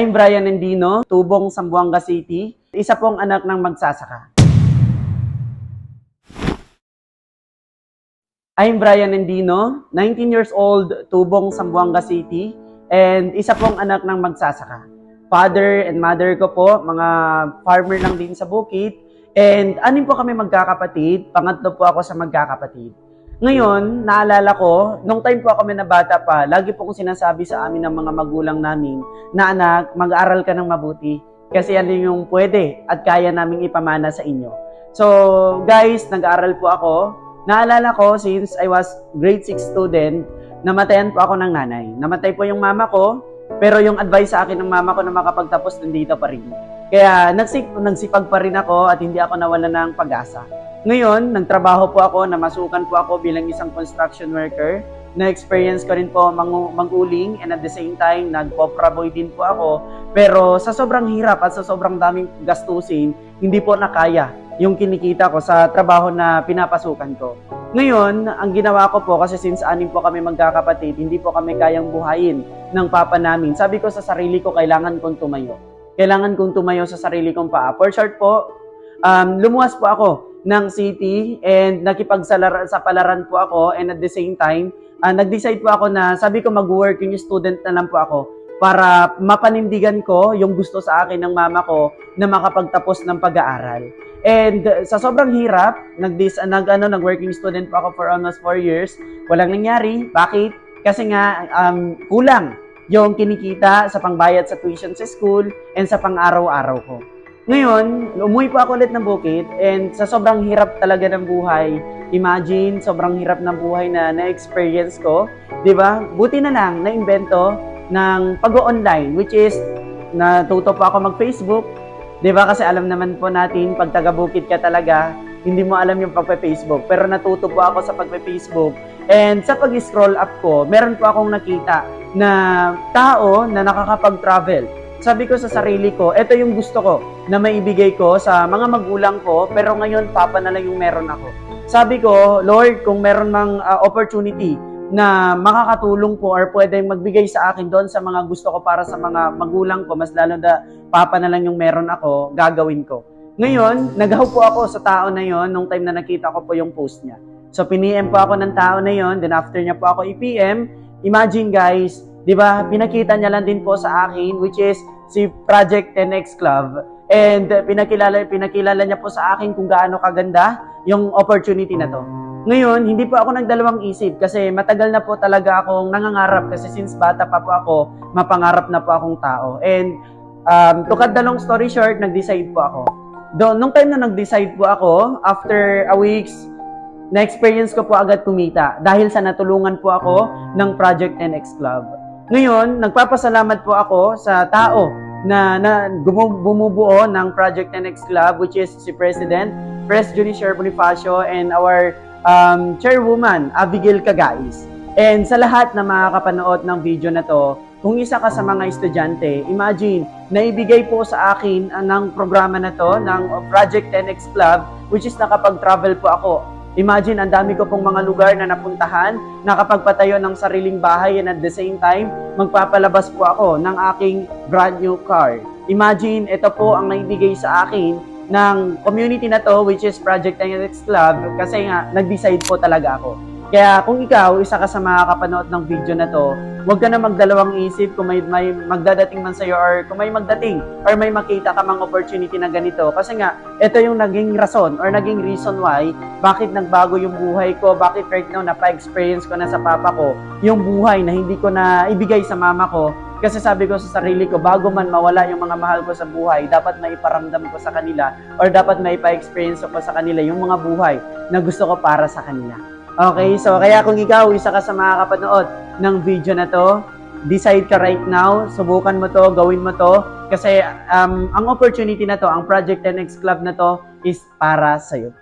I'm Brian Endino, tubong Zamboanga City, isa pong anak ng magsasaka. I'm Brian Endino, 19 years old, tubong Zamboanga City, and isa pong anak ng magsasaka. Father and mother ko po, mga farmer lang din sa bukid, and anim po kami magkakapatid, pangatlo po ako sa magkakapatid. Ngayon, naalala ko, nung time po kami na bata pa, lagi po kong sinasabi sa amin ng mga magulang namin na anak, mag-aral ka ng mabuti kasi yan yung pwede at kaya naming ipamana sa inyo. So, guys, nag-aaral po ako. Naalala ko, since I was grade 6 student, namatayan po ako ng nanay. Namatay po yung mama ko, pero yung advice sa akin ng mama ko na makapagtapos nandito pa rin. Kaya nagsipag pa rin ako at hindi ako nawalan ng pag-asa. Ngayon, nagtrabaho po ako, namasukan po ako bilang isang construction worker. Na-experience ko rin po mag-uling and at the same time, nag-popraboy din po ako. Pero sa sobrang hirap at sa sobrang daming gastusin, hindi po nakaya yung kinikita ko sa trabaho na pinapasukan ko. Ngayon, ang ginawa ko po, kasi since anim po kami magkakapatid, hindi po kami kayang buhayin ng papa namin. Sabi ko sa sarili ko, kailangan kong tumayo. Kailangan kong tumayo sa sarili kong paa. For short po, lumuwas po ako ng city and nakipagsapalaran po ako, and at the same time, nag-decide po ako na sabi ko mag-working student na lang po ako para mapanindigan ko yung gusto sa akin ng mama ko na makapagtapos ng pag-aaral. And sa sobrang hirap, nag-working student po ako for almost 4 years. Walang nangyari. Bakit? Kasi nga kulang yung kinikita sa pangbayad sa tuition sa school and sa pang-araw-araw ko. Ngayon, umuwi po ako ulit ng bukid and sa sobrang hirap talaga ng buhay, imagine, sobrang hirap ng buhay na na-experience ko, di ba? Buti na lang, na-invento ng pag-online, which is, natuto po ako mag-Facebook, di ba? Kasi alam naman po natin, pag taga-bukid ka talaga, hindi mo alam yung pag-Facebook. Pero natuto po ako sa pag-Facebook. And sa pag-scroll up ko, meron po akong nakita na tao na nakakapag-travel. Sabi ko sa sarili ko, ito yung gusto ko na maibigay ko sa mga magulang ko, pero ngayon papa na lang yung meron ako. Sabi ko, Lord, kung meron mang opportunity na makakatulong po or pwede magbigay sa akin doon sa mga gusto ko para sa mga magulang ko, mas lalo na papa na lang yung meron ako, gagawin ko. Ngayon, naghaw po ako sa tao na yon nung time na nakita ko po yung post niya. So, piniem po ako ng tao na yon, then after niya po ako i-PM. Imagine guys, di ba, pinakita niya lang din po sa akin, which is si Project 10X Club. And pinakilala niya po sa akin kung gaano kaganda yung opportunity na to. Ngayon, hindi po ako nagdalawang isip kasi matagal na po talaga akong nangangarap kasi since bata pa po ako, mapangarap na po akong tao. And to cut the long story short, nag-decide po ako. Nung time na nag-decide po ako, after a weeks, na-experience ko po agad kumita dahil sa natulungan po ako ng Project 10X Club. Ngayon, nagpapasalamat po ako sa tao na bumubuo ng Project 10X Club, which is si President Pres Junicer Bonifacio and our Chairwoman Abigail Cagais. And sa lahat na makakapanood ng video na to, kung isa ka sa mga estudyante, imagine, naibigay po sa akin ng programa na to, ng Project 10X Club, which is nakapag-travel po ako. Imagine, ang dami ko pong mga lugar na napuntahan, nakapagpatayo ng sariling bahay, and at the same time, magpapalabas po ako ng aking brand new car. Imagine, ito po ang naibigay sa akin ng community na to, which is Project 10X Club, kasi nga, nag-decide po talaga ako. Kaya kung ikaw, isa ka sa makakapanood ng video na to, huwag ka na magdalawang isip kung may magdadating man sa'yo or kung may magdating or may makita ka mang opportunity na ganito. Kasi nga, ito yung naging rason or naging reason why bakit nagbago yung buhay ko, bakit right now napa-experience ko na sa papa ko yung buhay na hindi ko na ibigay sa mama ko. Kasi sabi ko sa sarili ko, bago man mawala yung mga mahal ko sa buhay, dapat maiparamdam ko sa kanila or dapat maipa-experience ko sa kanila yung mga buhay na gusto ko para sa kanila. Okay, so kaya kung ikaw, isa ka sa makakapanood ng video na to, decide ka right now, subukan mo to, gawin mo to, kasi ang opportunity na to, ang Project 10X Club na to, is para sa'yo.